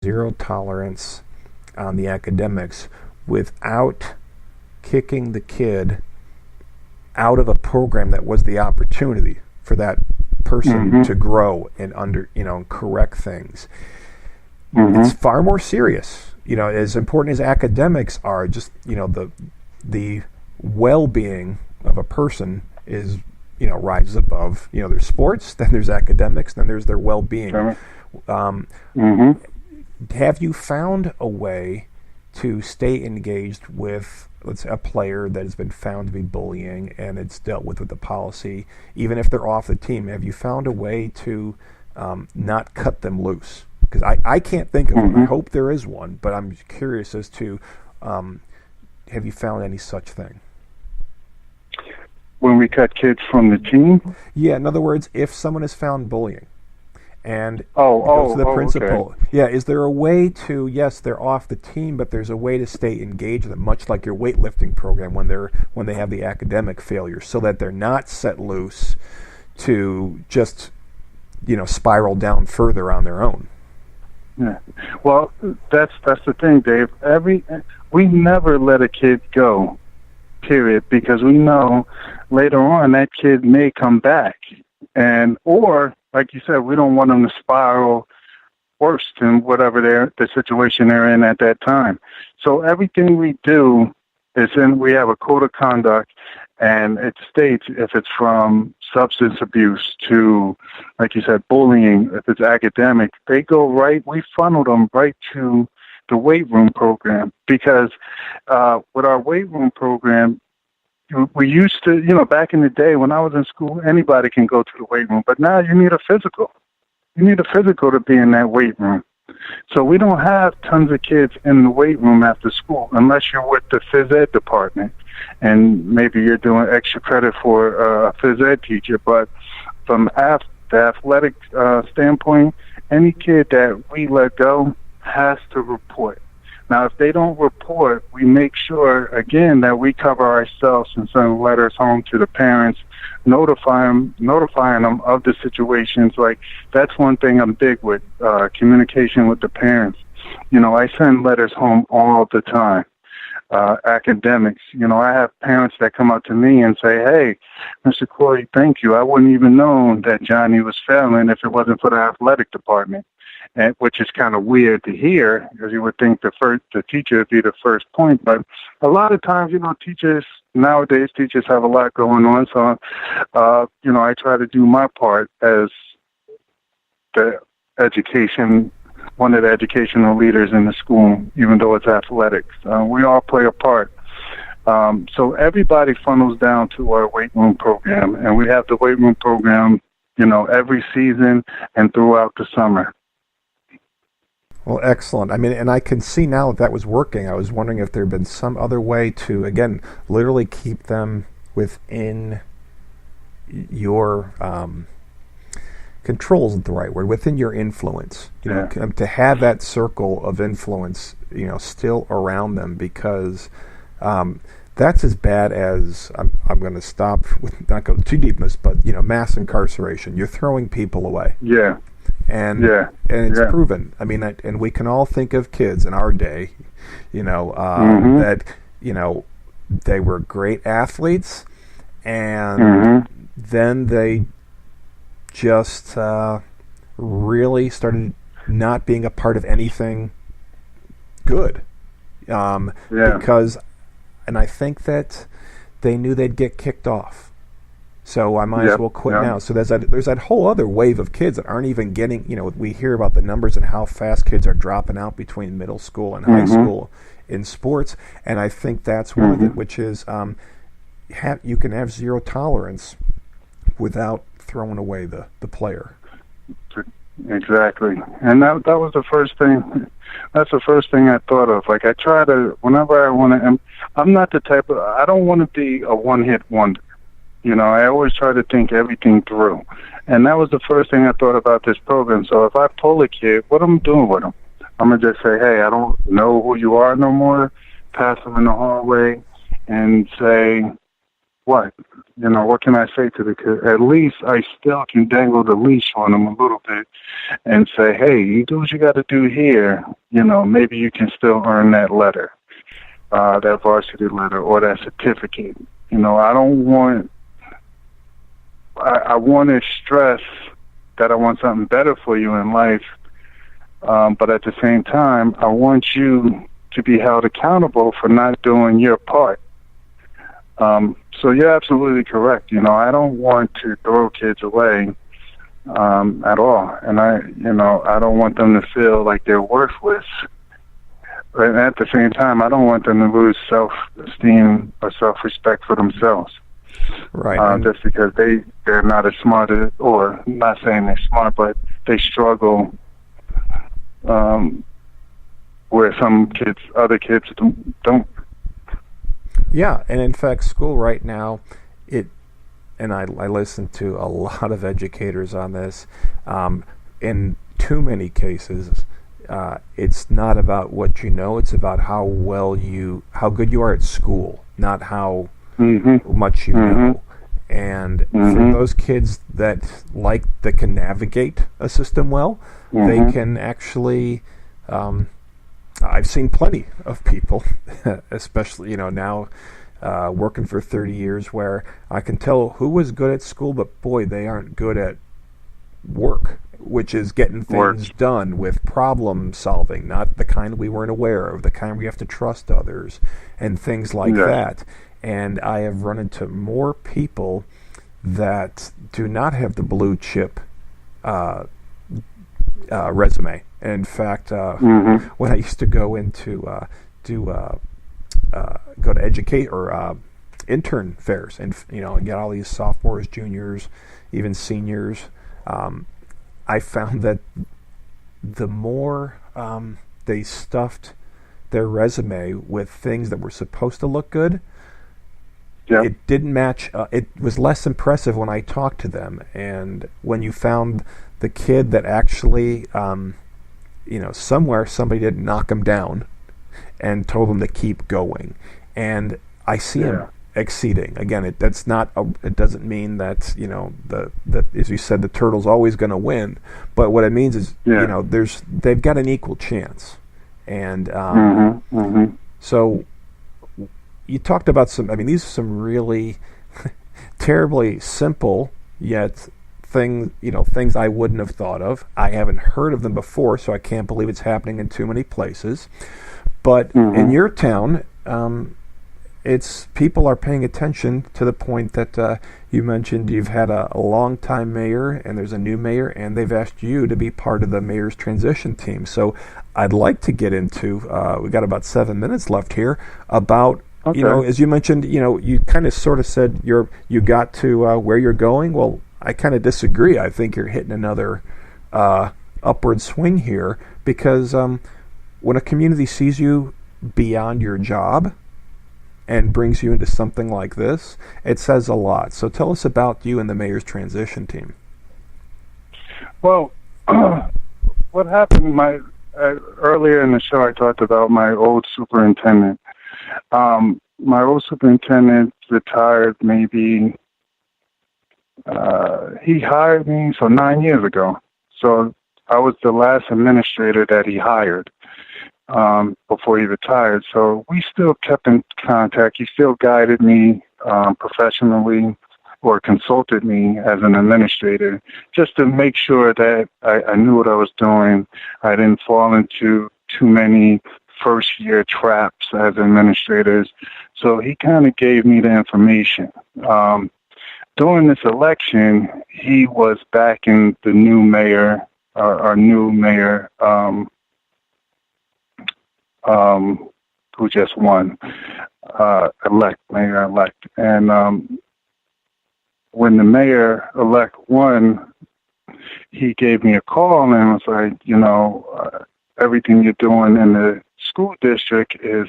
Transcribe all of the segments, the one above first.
zero tolerance on the academics without kicking the kid out of a program that was the opportunity for that person to grow and correct things. It's far more serious. As important as academics are, just the well-being of a person is rises above. There's sports, then there's academics, then there's their well-being. Have you found a way to stay engaged with, let's say, a player that has been found to be bullying and it's dealt with the policy, even if they're off the team? Have you found a way to not cut them loose? Because I can't think of one. I hope there is one, but I'm curious as to have you found any such thing? When we cut kids from the team? Yeah, in other words, if someone is found bullying and goes to the principal, okay. Is there a way to, yes, they're off the team, but there's a way to stay engaged with them, much like your weightlifting program when they have the academic failures, so that they're not set loose to just, spiral down further on their own? Yeah. Well, that's the thing, Dave. We never let a kid go, period, because we know later on that kid may come back, or like you said, we don't want them to spiral worse than whatever the situation they're in at that time. So everything we do we have a code of conduct, and it states if it's from substance abuse to, like you said, bullying, if it's academic, we funnel them right to the weight room program, because with our weight room program, we used to, back in the day when I was in school, anybody can go to the weight room, but now you need a physical. You need a physical to be in that weight room. So we don't have tons of kids in the weight room after school, unless you're with the phys ed department, and maybe you're doing extra credit for a phys ed teacher. But from the athletic standpoint, any kid that we let go has to report. Now, if they don't report, we make sure, again, that we cover ourselves and send letters home to the parents, notifying them of the situations. Like, that's one thing I'm big with, communication with the parents. I send letters home all the time. Academics, I have parents that come up to me and say, "Hey, Mr. Corley, thank you. I wouldn't even known that Johnny was failing if it wasn't for the athletic department." Which is kind of weird to hear, because you would think the teacher would be the first point. But a lot of times, teachers have a lot going on. So, I try to do my part as one of the educational leaders in the school, even though it's athletics. We all play a part. So everybody funnels down to our weight room program, and we have the weight room program, every season and throughout the summer. Well, excellent. I mean, and I can see now that was working. I was wondering if there had been some other way to, again, literally keep them within your control isn't the right word, within your influence. To have that circle of influence, still around them, because that's as bad as, I'm going to stop with, not go too deep in this, but mass incarceration. You're throwing people away. Yeah. And it's proven. I mean, and we can all think of kids in our day, that they were great athletes, and then they just really started not being a part of anything good, because, and I think that they knew they'd get kicked off. So I might as well quit now. So there's that whole other wave of kids that aren't even getting, we hear about the numbers and how fast kids are dropping out between middle school and high school in sports. And I think that's one of it, which is you can have zero tolerance without throwing away the player. Exactly. And that was the first thing. That's the first thing I thought of. Like, I try to, whenever I want to, I'm not the type of, I don't want to be a one-hit wonder. I always try to think everything through. And that was the first thing I thought about this program. So if I pull a kid, what am I doing with him? I'm going to just say, "Hey, I don't know who you are no more," pass him in the hallway and say, "What? what can I say to the kid? At least I still can dangle the leash on them a little bit and say, hey, you do what you got to do here. Maybe you can still earn that letter, that varsity letter or that certificate. I want to stress that I want something better for you in life, but at the same time, I want you to be held accountable for not doing your part. So you're absolutely correct. I don't want to throw kids away at all, and I don't want them to feel like they're worthless. But at the same time, I don't want them to lose self-esteem or self-respect for themselves. Right. Just because they're not as smart as, or not saying they're smart, but they struggle where other kids don't. Yeah, and in fact, school right now, and I listen to a lot of educators on this. In too many cases, it's not about what you know; it's about how good you are at school, not how much you know. And for those kids that can navigate a system well, they can actually. I've seen plenty of people, especially now working for 30 years, where I can tell who was good at school, but boy, they aren't good at work, which is getting things done with problem solving, not the kind we weren't aware of, the kind we have to trust others, and things like that. And I have run into more people that do not have the blue chip resume. And in fact, when I used to go into go to educate or intern fairs, and get all these sophomores, juniors, even seniors, I found that the more they stuffed their resume with things that were supposed to look good, it didn't match. It was less impressive when I talked to them. And when you found the kid that actually, somewhere somebody didn't knock him down and told him to keep going. And I see him exceeding. Again, it doesn't mean that, that as you said, the turtle's always going to win. But what it means is, they've got an equal chance. And so you talked about these are some really terribly simple yet things I wouldn't have thought of. I haven't heard of them before, so I can't believe it's happening in too many places. But in your town, it's people are paying attention to the point that you mentioned you've had a long-time mayor, and there's a new mayor, and they've asked you to be part of the mayor's transition team. So I'd like to get into, we got about 7 minutes left here, about, as you mentioned, you kind of sort of said you got to where you're going. Well, I kind of disagree. I think you're hitting another upward swing here, because when a community sees you beyond your job and brings you into something like this, it says a lot. So tell us about you and the mayor's transition team. Well, what happened, earlier in the show I talked about my old superintendent. My old superintendent retired maybe, he hired me 9 years ago. So I was the last administrator that he hired before he retired. So we still kept in contact. He still guided me professionally, or consulted me as an administrator, just to make sure that I knew what I was doing. I didn't fall into too many first-year traps as administrators. So he kind of gave me the information. During this election, he was backing the new mayor, our new mayor, who just won, mayor-elect. And when the mayor-elect won, he gave me a call and was like, everything you're doing in the school district is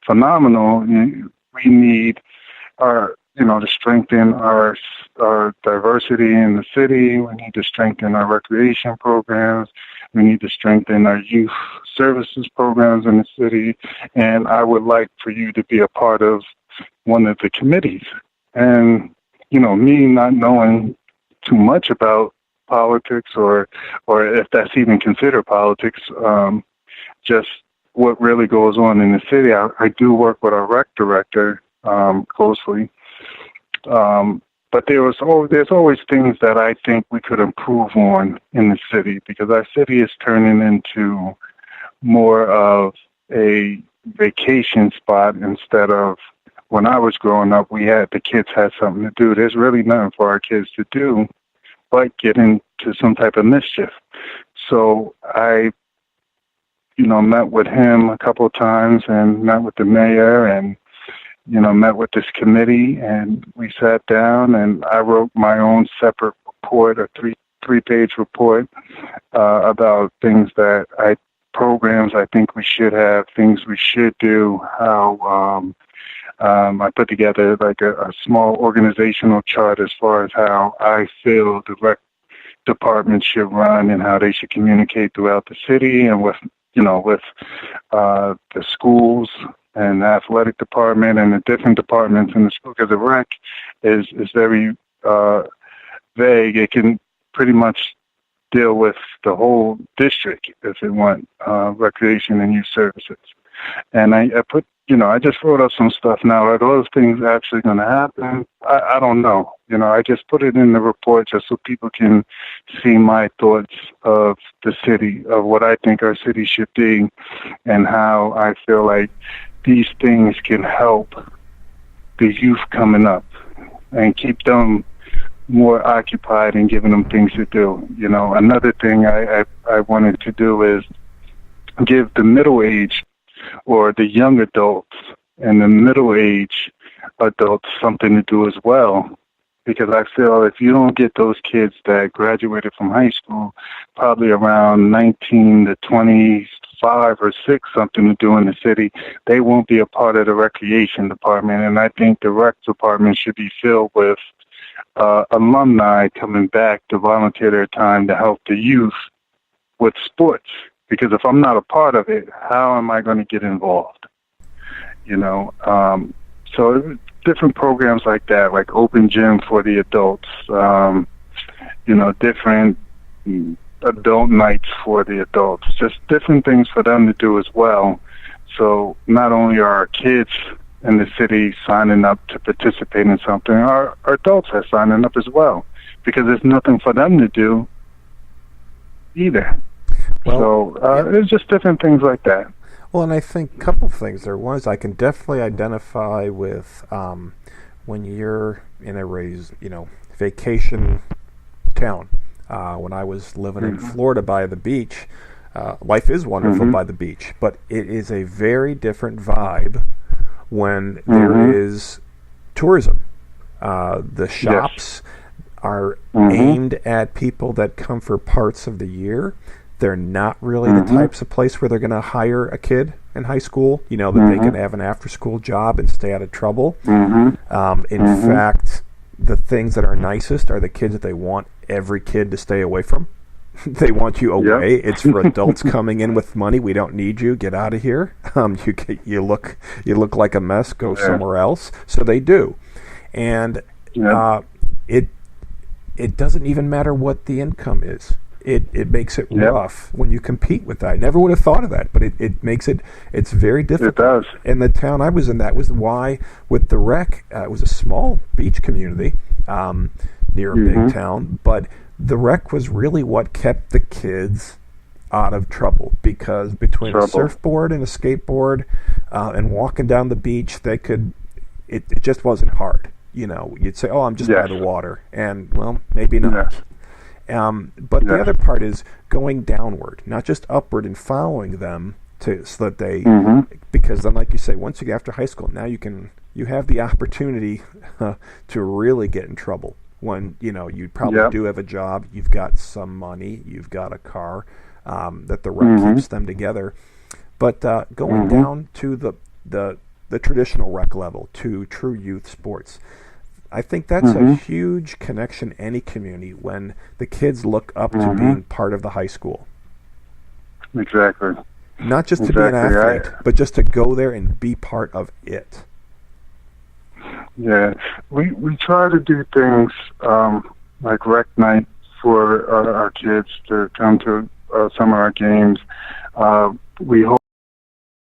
phenomenal. We need to strengthen our diversity in the city. We need to strengthen our recreation programs. We need to strengthen our youth services programs in the city. And I would like for you to be a part of one of the committees. And me not knowing too much about politics or if that's even considered politics, just what really goes on in the city. I do work with our rec director closely, but there's always things that I think we could improve on in the city, because our city is turning into more of a vacation spot instead of, when I was growing up, the kids had something to do. There's really nothing for our kids to do but get into some type of mischief. So I, met with him a couple of times and met with the mayor and, met with this committee, and we sat down and I wrote my own separate report, a three-page report about things programs I think we should have, things we should do, how I put together like a small organizational chart as far as how I feel the rec department should run and how they should communicate throughout the city and with the schools and the athletic department and the different departments in the school, because the rec is very vague. It can pretty much deal with the whole district if it want recreation and youth services. And I put, I just wrote up some stuff now. Are those things actually going to happen? I don't know. I just put it in the report just so people can see my thoughts of the city, of what I think our city should be, and how I feel like these things can help the youth coming up and keep them more occupied and giving them things to do. Another thing I wanted to do is give the middle age or the young adults and the middle age adults something to do as well. Because I feel if you don't get those kids that graduated from high school, probably around 19 to 25 or 6, something to do in the city, they won't be a part of the recreation department. And I think the rec department should be filled with alumni coming back to volunteer their time to help the youth with sports. Because if I'm not a part of it, how am I going to get involved? So different programs like that, like open gym for the adults, different adult nights for the adults, just different things for them to do as well. So not only are our kids in the city signing up to participate in something, our adults are signing up as well, because there's nothing for them to do either. Well, so it's just different things like that. Well, and I think a couple things there. One is I can definitely identify with when you're in a vacation town. When I was living in Florida by the beach, life is wonderful by the beach, but it is a very different vibe when there is tourism. The shops are aimed at people that come for parts of the year. They're not really the types of place where they're going to hire a kid in high school, that they can have an after-school job and stay out of trouble. In fact, the things that are nicest are the kids that they want every kid to stay away from. They want you away. Yep. It's for adults coming in with money. We don't need you. Get out of here. You look like a mess. Go somewhere else. So they do, and it doesn't even matter what the income is. It makes it rough when you compete with that. I never would have thought of that, but it makes it's very difficult. It does. And the town I was in, that was why with the rec, it was a small beach community near a big town, but the rec was really what kept the kids out of trouble, because between a surfboard and a skateboard and walking down the beach, it just wasn't hard. You'd say, oh, I'm just by the water, and well, maybe not. But the other part is going downward, not just upward, and following them so that they, because then, like you say, once you get after high school, now you have the opportunity to really get in trouble when, you probably do have a job, you've got some money, you've got a car, that the rec keeps them together. But going down to the traditional rec level, to true youth sports, I think that's a huge connection in any community when the kids look up to being part of the high school. Exactly. Not just to be an athlete, but just to go there and be part of it. Yeah, we try to do things like rec night for our kids to come to some of our games. We hold